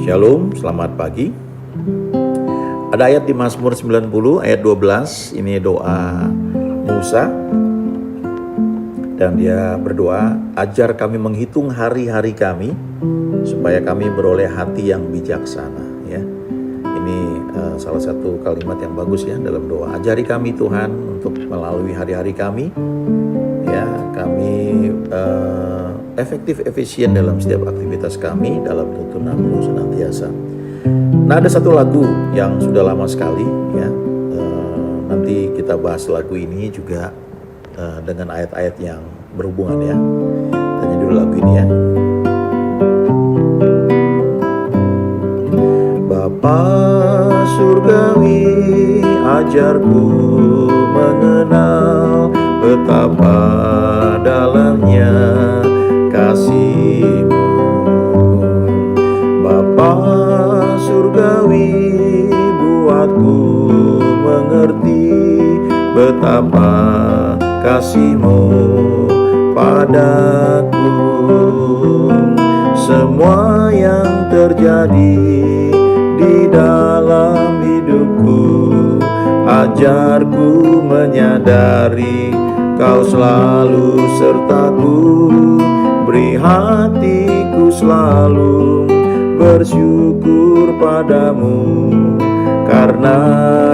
Shalom, selamat pagi. Ada ayat di Mazmur 90 ayat 12. Ini doa Musa. Dan dia berdoa, ajar kami menghitung hari-hari kami supaya kami beroleh hati yang bijaksana. Ya, ini salah satu kalimat yang bagus ya dalam doa. Ajari kami Tuhan untuk melalui hari-hari kami. Ya, kami efektif efisien dalam setiap aktivitas kami dalam tuntunan-Mu senantiasa. Nah, ada satu lagu yang sudah lama sekali ya. Nanti kita bahas lagu ini juga dengan ayat-ayat yang berhubungan ya. Tanya dulu lagu ini ya. Bapa surgawi, ajarku mengenal betapa dalamnya kasih-Mu. Bapa surgawi, buatku mengerti betapa kasih-Mu padaku. Semua yang terjadi di dalam hidupku, ajarku menyadari Kau selalu sertaku. Beri hatiku selalu bersyukur padamu, karena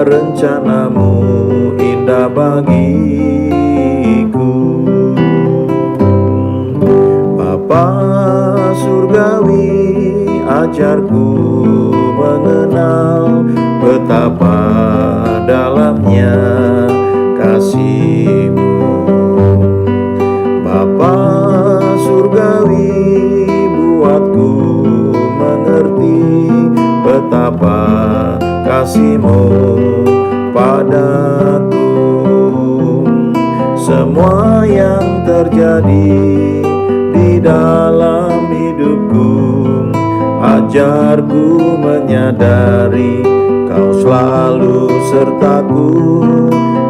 rencana-Mu indah bagiku. Bapa surgawi, ajarku mengenal betapa dalamnya kasih-Mu. Bapa surgawi, buatku mengerti betapa kasih-Mu padaku. Semua yang terjadi di dalam hidupku, ajarku menyadari Kau selalu sertaku.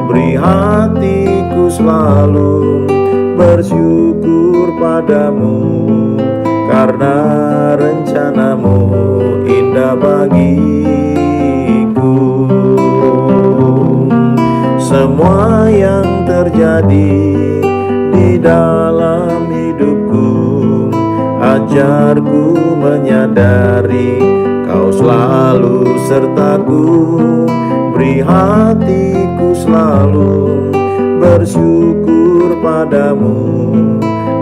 Beri hatiku selalu bersyukur padamu, karena rencana-Mu indah bagiku. Semua yang terjadi di dalam hidupku, ajarku menyadari Kau selalu sertaku. Beri hatiku selalu bersyukur padamu,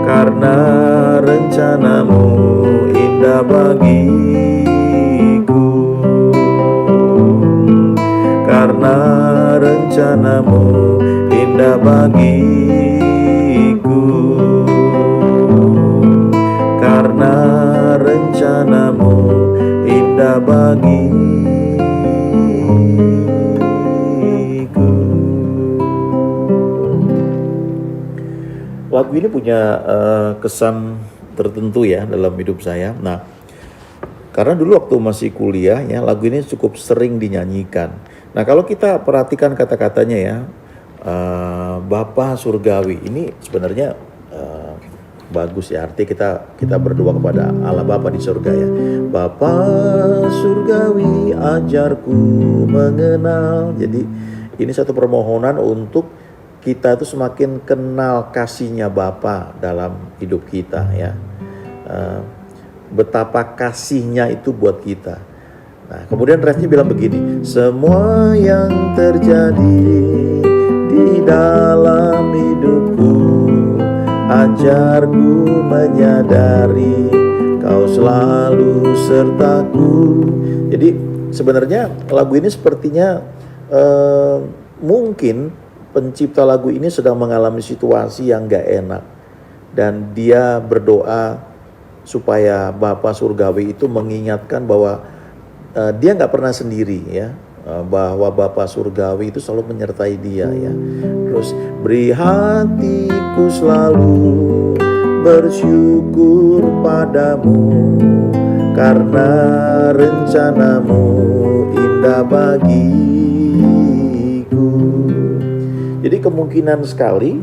karena rencana-Mu indah bagiku. Karena rencana-Mu indah bagiku. Karena rencana-Mu indah bagiku. Lagu ini punya kesan tertentu ya dalam hidup saya. Nah, karena dulu waktu masih kuliah ya, lagu ini cukup sering dinyanyikan. Nah, kalau kita perhatikan kata-katanya ya, Bapa surgawi, ini sebenarnya bagus ya, artinya kita berdoa kepada Allah Bapa di surga ya. Bapa surgawi, ajarku mengenal. Jadi ini satu permohonan untuk kita itu semakin kenal kasih-Nya Bapa dalam hidup kita ya. Betapa kasih-Nya itu buat kita. Nah, kemudian refnya bilang begini, semua yang terjadi di dalam hidupku, ajarku menyadari Kau selalu sertaku. Jadi sebenarnya lagu ini sepertinya mungkin pencipta lagu ini sedang mengalami situasi yang gak enak, dan dia berdoa supaya Bapa surgawi itu mengingatkan bahwa dia gak pernah sendiri ya, bahwa Bapa surgawi itu selalu menyertai dia ya. Terus beri hatiku selalu bersyukur padamu, karena rencana-Mu indah bagiku. Jadi kemungkinan sekali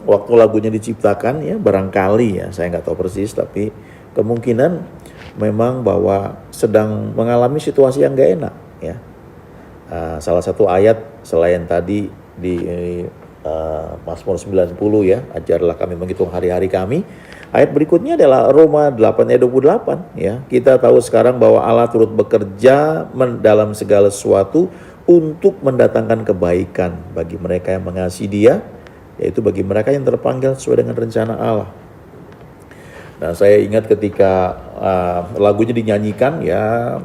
waktu lagunya diciptakan ya, barangkali ya, saya nggak tahu persis, tapi kemungkinan memang bahwa sedang mengalami situasi yang gak enak ya. Salah satu ayat selain tadi di Mazmur 90 ya, ajarlah kami menghitung hari-hari kami. Ayat berikutnya adalah Roma 8 ayat 28 ya. Kita tahu sekarang bahwa Allah turut bekerja dalam segala sesuatu untuk mendatangkan kebaikan bagi mereka yang mengasihi Dia, yaitu bagi mereka yang terpanggil sesuai dengan rencana Allah. Nah, saya ingat ketika lagunya dinyanyikan ya,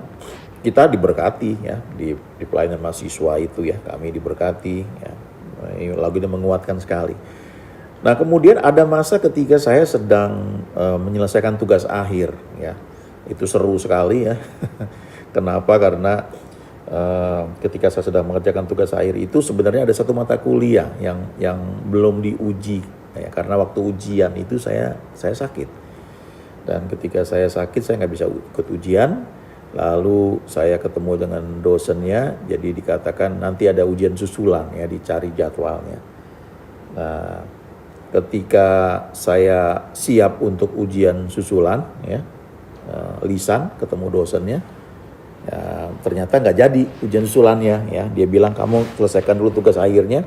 kita diberkati ya di pelayanan mahasiswa itu ya, kami diberkati ya. Lagu ini menguatkan sekali. Nah, kemudian ada masa ketika saya sedang menyelesaikan tugas akhir ya. Itu seru sekali ya. Kenapa? Karena ketika saya sedang mengerjakan tugas akhir itu sebenarnya ada satu mata kuliah yang belum diuji ya, karena waktu ujian itu saya sakit. Dan ketika saya sakit saya nggak bisa ikut ujian. Lalu saya ketemu dengan dosennya, jadi dikatakan nanti ada ujian susulan ya, dicari jadwalnya. Nah, ketika saya siap untuk ujian susulan ya, lisan ketemu dosennya, ya, ternyata nggak jadi ujian susulannya ya. Dia bilang kamu selesaikan dulu tugas akhirnya,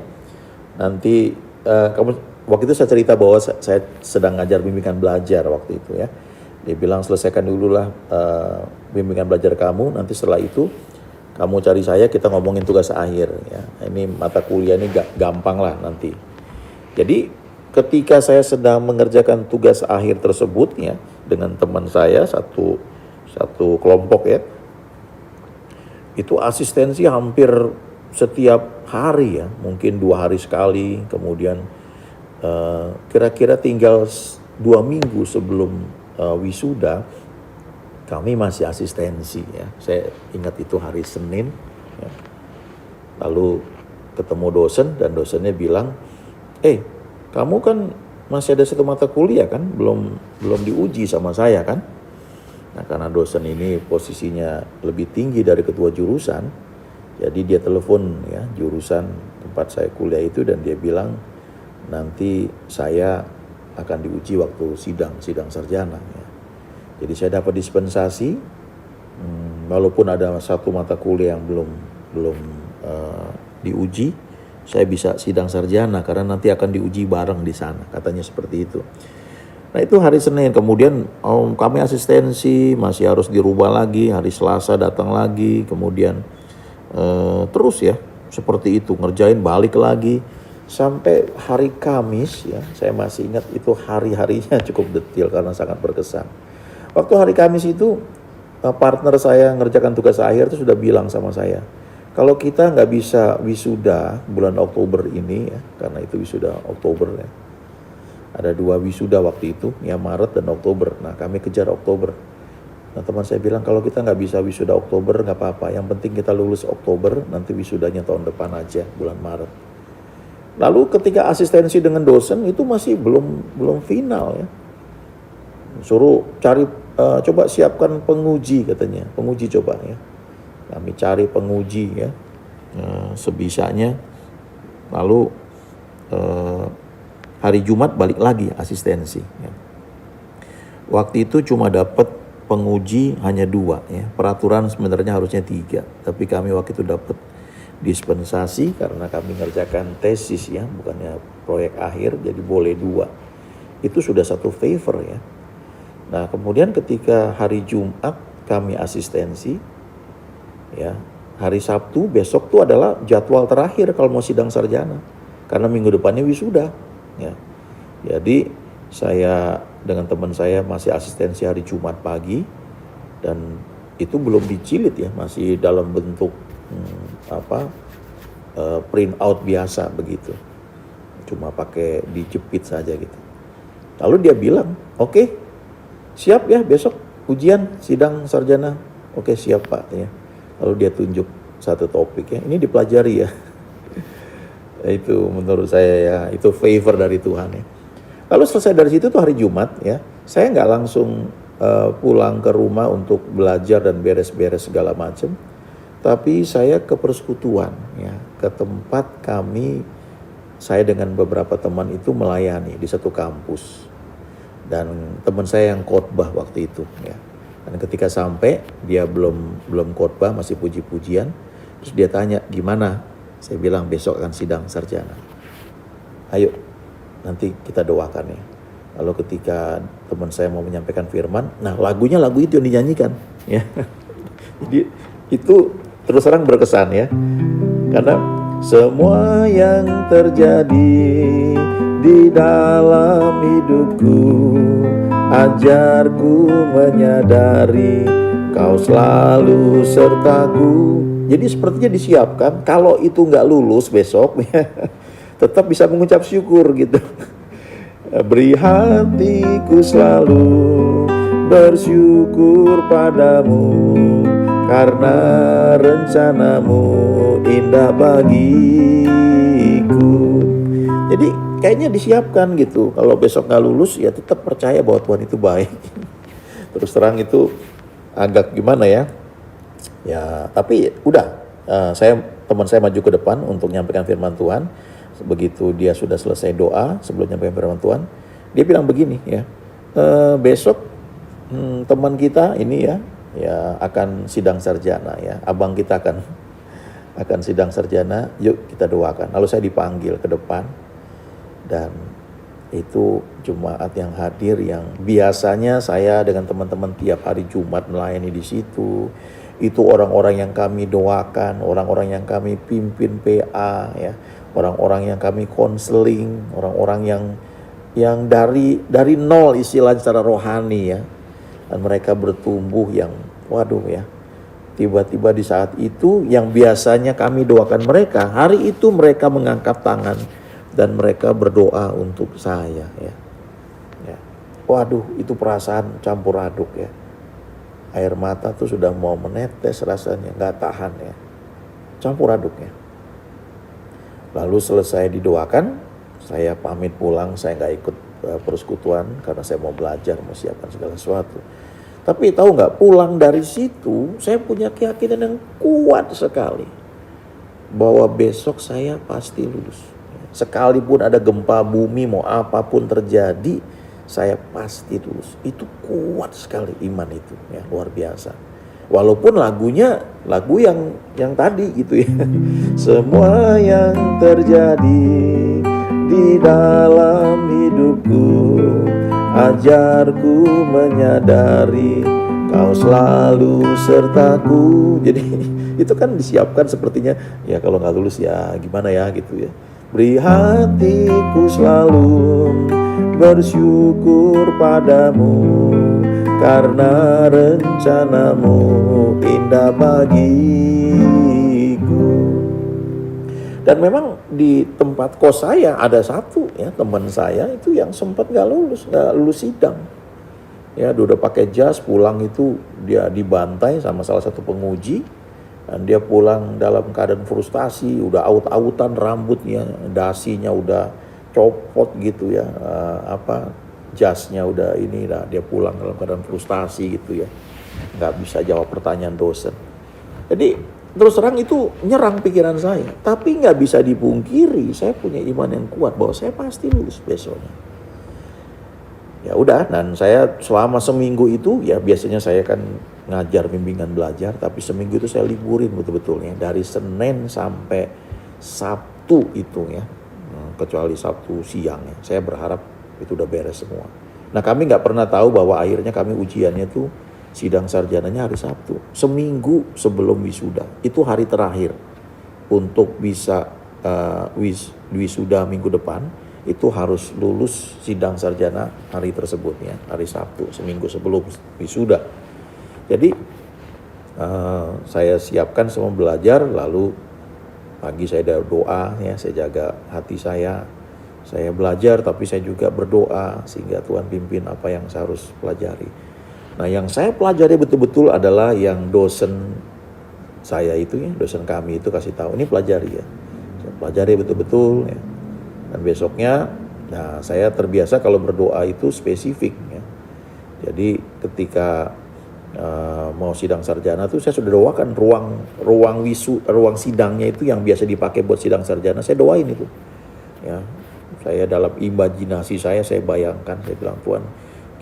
nanti kamu, waktu itu saya cerita bahwa saya sedang ngajar bimbingan belajar waktu itu ya. Dia bilang selesaikan dulu lah bimbingan belajar kamu, nanti setelah itu kamu cari saya, kita ngomongin tugas akhir ya. Ini mata kuliah ini gampang lah nanti. Jadi ketika saya sedang mengerjakan tugas akhir tersebut ya dengan teman saya satu kelompok ya, itu asistensi hampir setiap hari ya, mungkin 2 hari sekali. Kemudian kira-kira tinggal 2 minggu sebelum wisuda kami masih asistensi ya. Saya ingat itu hari Senin ya. Lalu ketemu dosen dan dosennya bilang, kamu kan masih ada satu mata kuliah kan, belum diuji sama saya kan. Nah, karena dosen ini posisinya lebih tinggi dari ketua jurusan, jadi dia telepon ya jurusan tempat saya kuliah itu, dan dia bilang nanti saya akan diuji waktu sidang sarjana ya. Jadi saya dapat dispensasi, walaupun ada satu mata kuliah yang belum diuji, saya bisa sidang sarjana karena nanti akan diuji bareng di sana, katanya seperti itu. Nah, itu hari Senin. Kemudian kami asistensi masih harus dirubah lagi, hari Selasa datang lagi, kemudian terus ya seperti itu, ngerjain balik lagi sampai hari Kamis ya. Saya masih ingat itu hari-harinya cukup detail karena sangat berkesan. Waktu hari Kamis itu partner saya ngerjakan tugas akhir itu sudah bilang sama saya, kalau kita nggak bisa wisuda bulan Oktober ini ya, karena itu wisuda Oktober ya. Ada 2 wisuda waktu itu, ya Maret dan Oktober. Nah, kami kejar Oktober. Nah, teman saya bilang kalau kita nggak bisa wisuda Oktober nggak apa-apa, yang penting kita lulus Oktober, nanti wisudanya tahun depan aja bulan Maret. Lalu ketika asistensi dengan dosen itu masih belum final ya. Suruh cari coba siapkan penguji katanya, penguji coba ya. Kami cari penguji ya sebisanya. Lalu hari Jumat balik lagi asistensi ya. Waktu itu cuma dapat penguji hanya 2 ya. Peraturan sebenarnya harusnya 3, tapi kami waktu itu dapat dispensasi karena kami ngerjakan tesis ya, bukannya proyek akhir, jadi boleh 2. Itu sudah satu favor ya. Nah, kemudian ketika hari Jumat kami asistensi ya, hari Sabtu besok tuh adalah jadwal terakhir kalau mau sidang sarjana, karena minggu depannya wisuda ya. Jadi saya dengan teman saya masih asistensi hari Jumat pagi, dan itu belum dicilid ya, masih dalam bentuk print out biasa begitu, cuma pakai dijepit saja gitu. Lalu dia bilang, oke, siap ya besok ujian sidang sarjana. Oke, siap Pak ya. Lalu dia tunjuk satu topik ya, ini dipelajari ya. Itu menurut saya ya, itu favor dari Tuhan ya. Lalu selesai dari situ tuh hari Jumat ya, saya nggak langsung pulang ke rumah untuk belajar dan beres-beres segala macam, tapi saya ke persekutuan ya, ke tempat kami, saya dengan beberapa teman itu melayani di satu kampus, dan teman saya yang khotbah waktu itu ya. Dan ketika sampai dia belum khotbah, masih puji-pujian. Terus dia tanya, gimana? Saya bilang besok akan sidang sarjana. Ayo nanti kita doakan ya. Lalu ketika teman saya mau menyampaikan firman, nah lagunya lagu itu yang dinyanyikan ya. Jadi itu terus terang berkesan ya. Karena semua yang terjadi di dalam hidupku, ajarku menyadari kau selalu sertaku. Jadi sepertinya disiapkan kalau itu nggak lulus besok ya, tetap bisa mengucap syukur gitu. Beri hatiku selalu bersyukur padamu, karena rencanamu indah bagiku. Jadi kayaknya disiapkan gitu. Kalau besok nggak lulus ya tetap percaya bahwa Tuhan itu baik. Terus terang itu agak gimana ya. Ya tapi udah, teman saya maju ke depan untuk menyampaikan firman Tuhan. Begitu dia sudah selesai doa sebelum menyampaikan firman Tuhan, dia bilang begini ya, besok teman kita ini ya akan sidang sarjana ya, abang kita akan sidang sarjana, yuk kita doakan. Lalu saya dipanggil ke depan, dan itu jemaat yang hadir yang biasanya saya dengan teman-teman tiap hari Jumat melayani di situ. Itu orang-orang yang kami doakan, orang-orang yang kami pimpin PA ya, orang-orang yang kami konseling, orang-orang yang dari nol istilah secara rohani ya. Dan mereka bertumbuh yang waduh ya. Tiba-tiba di saat itu yang biasanya kami doakan mereka, hari itu mereka mengangkat tangan dan mereka berdoa untuk saya ya. Ya. Waduh, itu perasaan campur aduk ya. Air mata tuh sudah mau menetes rasanya, gak tahan ya. Campur aduk ya. Lalu selesai didoakan, saya pamit pulang, saya gak ikut persekutuan karena saya mau belajar, mau siapkan segala sesuatu. Tapi tahu gak, pulang dari situ saya punya keyakinan yang kuat sekali bahwa besok saya pasti lulus. Sekalipun ada gempa bumi, mau apapun terjadi, saya pasti lulus. Itu kuat sekali iman itu ya, luar biasa. Walaupun lagunya lagu yang tadi gitu ya. Semua yang terjadi di dalam hidupku, ajarku menyadari kau selalu sertaku. Jadi itu kan disiapkan sepertinya ya, kalau nggak lulus ya gimana ya gitu ya. Beri hatiku selalu bersyukur padamu, karena rencanamu indah bagiku. Dan memang di tempat kos saya ada satu ya, teman saya itu yang sempat nggak lulus sidang. Ya, dia udah pakai jas pulang, itu dia dibantai sama salah satu penguji. Dan dia pulang dalam keadaan frustasi, udah aut-autan rambutnya, dasinya udah copot gitu ya, jasnya udah ini lah, dia pulang dalam keadaan frustasi gitu ya, nggak bisa jawab pertanyaan dosen. Jadi terus terang itu nyerang pikiran saya, tapi nggak bisa dipungkiri saya punya iman yang kuat bahwa saya pasti lulus besoknya. Ya udah, dan saya selama seminggu itu ya biasanya saya kan ngajar bimbingan belajar, tapi seminggu itu saya liburin betul-betulnya dari Senin sampai Sabtu itu ya, kecuali Sabtu siang ya. Saya berharap itu udah beres semua. Nah kami nggak pernah tahu bahwa akhirnya kami ujiannya tuh sidang sarjananya hari Sabtu, seminggu sebelum wisuda. Itu hari terakhir untuk bisa wisuda minggu depan. Itu harus lulus sidang sarjana hari tersebut ya, hari Sabtu, seminggu sebelum wisuda. Jadi saya siapkan semua belajar, lalu pagi saya doa ya, saya jaga hati saya belajar tapi saya juga berdoa sehingga Tuhan pimpin apa yang saya harus pelajari. Nah yang saya pelajari betul-betul adalah yang dosen saya itu ya, dosen kami itu kasih tahu, ini pelajari ya, saya pelajari betul-betul ya. Dan besoknya, nah saya terbiasa kalau berdoa itu spesifik ya. Jadi ketika mau sidang sarjana tuh saya sudah doakan ruang sidangnya itu yang biasa dipakai buat sidang sarjana, saya doain itu. Ya, saya dalam imajinasi saya bayangkan, saya bilang Tuhan,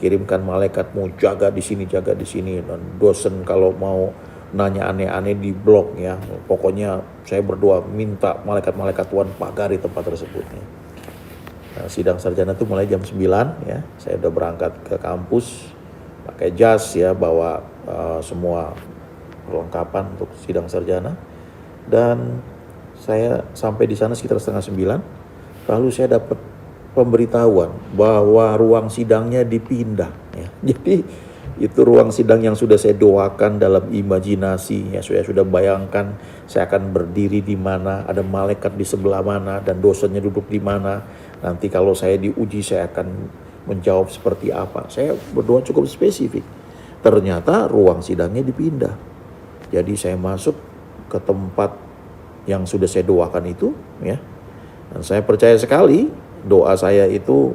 kirimkan malaikatmu jaga di sini, jaga di sini. Dan dosen kalau mau nanya aneh-aneh di blog ya. Pokoknya saya berdoa minta malaikat-malaikat Tuhan pagari tempat tersebut ya. Nah, sidang sarjana itu mulai jam 9 ya. Saya udah berangkat ke kampus pakai jas ya, bawa semua perlengkapan untuk sidang sarjana. Dan saya sampai di sana sekitar setengah 9. Lalu saya dapat pemberitahuan bahwa ruang sidangnya dipindah ya. Jadi itu ruang sidang yang sudah saya doakan dalam imajinasi ya, saya sudah bayangkan saya akan berdiri di mana, ada malaikat di sebelah mana, dan dosennya duduk di mana. Nanti kalau saya diuji saya akan menjawab seperti apa. Saya berdoa cukup spesifik. Ternyata ruang sidangnya dipindah. Jadi saya masuk ke tempat yang sudah saya doakan itu ya. Dan saya percaya sekali doa saya itu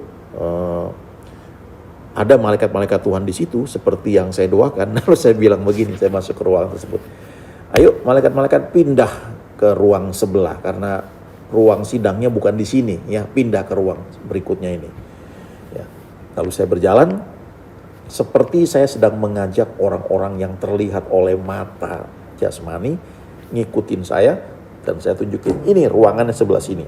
ada malaikat-malaikat Tuhan di situ seperti yang saya doakan. Lalu saya bilang begini, saya masuk ke ruang tersebut. Ayo malaikat-malaikat pindah ke ruang sebelah karena ruang sidangnya bukan di sini ya, pindah ke ruang berikutnya ini. Ya. Lalu saya berjalan seperti saya sedang mengajak orang-orang yang terlihat oleh mata jasmani ngikutin saya, dan saya tunjukin ini ruangannya sebelah sini.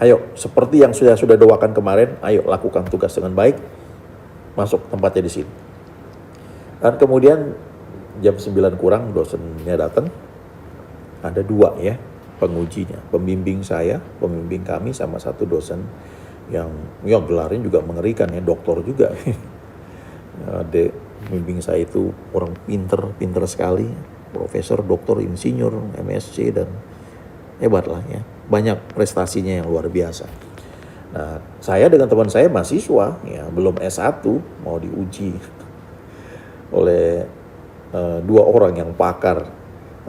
Ayo seperti yang sudah doakan kemarin, ayo lakukan tugas dengan baik. Masuk tempatnya di sini. Dan kemudian jam 9 kurang dosennya datang. Ada 2 ya pengujinya, pembimbing saya, pembimbing kami, sama satu dosen yang ya gelarnya juga mengerikan ya, doktor juga. Pembimbing saya itu orang pinter sekali, profesor, doktor, insinyur, MSc, dan hebat lah ya. Banyak prestasinya yang luar biasa. Nah, saya dengan teman saya mahasiswa ya, belum S1, mau diuji oleh 2 orang yang pakar.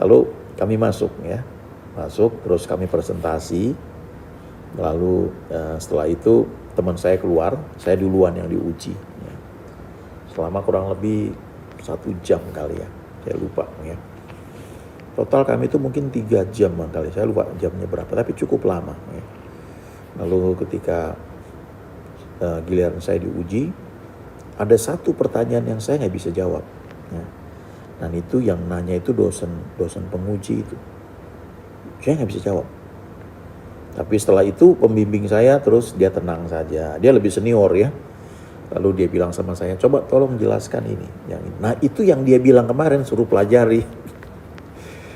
Lalu kami masuk ya. Masuk terus kami presentasi. Lalu setelah itu teman saya keluar, saya duluan yang diuji ya. Selama kurang lebih 1 jam kali ya. Saya lupa ya. Total kami itu mungkin 3 jam kali. Saya lupa jamnya berapa, tapi cukup lama ya. Lalu ketika giliran saya diuji, ada satu pertanyaan yang saya nggak bisa jawab. Ya. Dan itu yang nanya itu dosen penguji itu. Saya nggak bisa jawab. Tapi setelah itu pembimbing saya terus dia tenang saja. Dia lebih senior ya. Lalu dia bilang sama saya, coba tolong jelaskan ini. Yang ini. Nah itu yang dia bilang kemarin, suruh pelajari.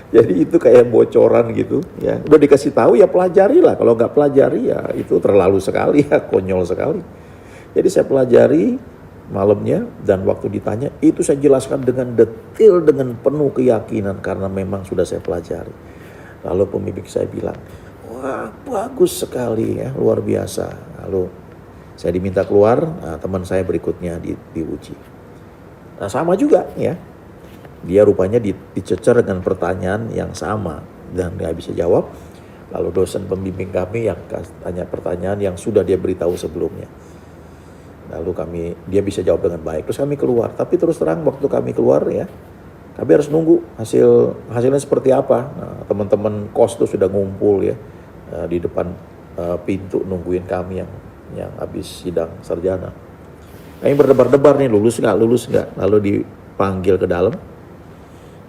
Jadi itu kayak bocoran gitu ya. Udah dikasih tahu ya pelajari lah. Kalau nggak pelajari ya itu terlalu sekali ya, konyol sekali. Jadi saya pelajari malamnya, dan waktu ditanya itu saya jelaskan dengan detail, dengan penuh keyakinan karena memang sudah saya pelajari. Lalu pembimbing saya bilang, wah bagus sekali ya, luar biasa. Lalu saya diminta keluar, nah, teman saya berikutnya diuji. Nah sama juga ya. Dia rupanya dicecer dengan pertanyaan yang sama dan nggak bisa jawab. Lalu dosen pembimbing kami yang tanya pertanyaan yang sudah dia beritahu sebelumnya. Lalu dia bisa jawab dengan baik. Terus kami keluar. Tapi terus terang waktu kami keluar ya, kami harus nunggu hasilnya seperti apa. Nah, teman-teman kos tuh sudah ngumpul ya di depan pintu nungguin kami yang habis sidang sarjana. Kami berdebar-debar nih, lulus nggak. Lalu dipanggil ke dalam.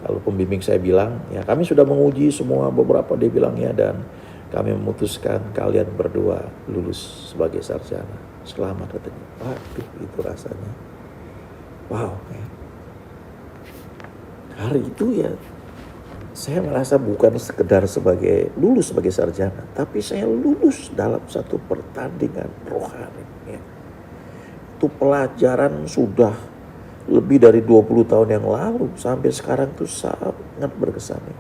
Lalu pembimbing saya bilang, ya kami sudah menguji semua beberapa, dia bilang ya, dan kami memutuskan kalian berdua lulus sebagai sarjana. Selamat katanya. Waduh, itu rasanya. Wow. Ya. Hari itu ya, saya merasa bukan sekedar lulus sebagai sarjana, tapi saya lulus dalam satu pertandingan rohani. Ya. Itu pelajaran sudah lebih dari 20 tahun yang lalu, sampai sekarang tuh sangat berkesan ya.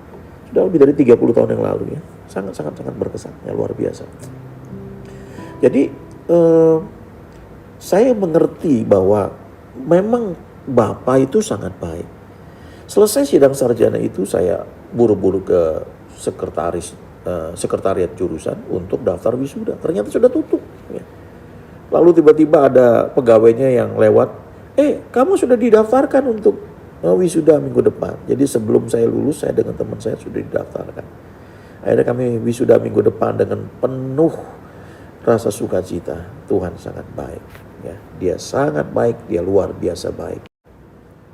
Sudah lebih dari 30 tahun yang lalu ya. Sangat berkesan ya, luar biasa. Jadi saya mengerti bahwa memang Bapak itu sangat baik. Selesai sidang sarjana itu saya buru-buru ke sekretariat jurusan untuk daftar wisuda. Ternyata sudah tutup ya. Lalu tiba-tiba ada pegawainya yang lewat, kamu sudah didaftarkan untuk wisuda minggu depan. Jadi sebelum saya lulus, saya dengan teman saya sudah didaftarkan. Akhirnya kami wisuda minggu depan dengan penuh rasa sukacita. Tuhan sangat baik. Ya, dia sangat baik, dia luar biasa baik.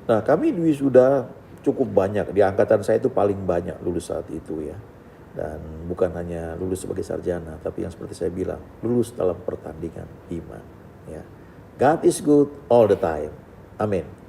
Nah, kami di wisuda cukup banyak. Di angkatan saya itu paling banyak lulus saat itu ya. Dan bukan hanya lulus sebagai sarjana, tapi yang seperti saya bilang, lulus dalam pertandingan iman. Ya. God is good all the time. Amin.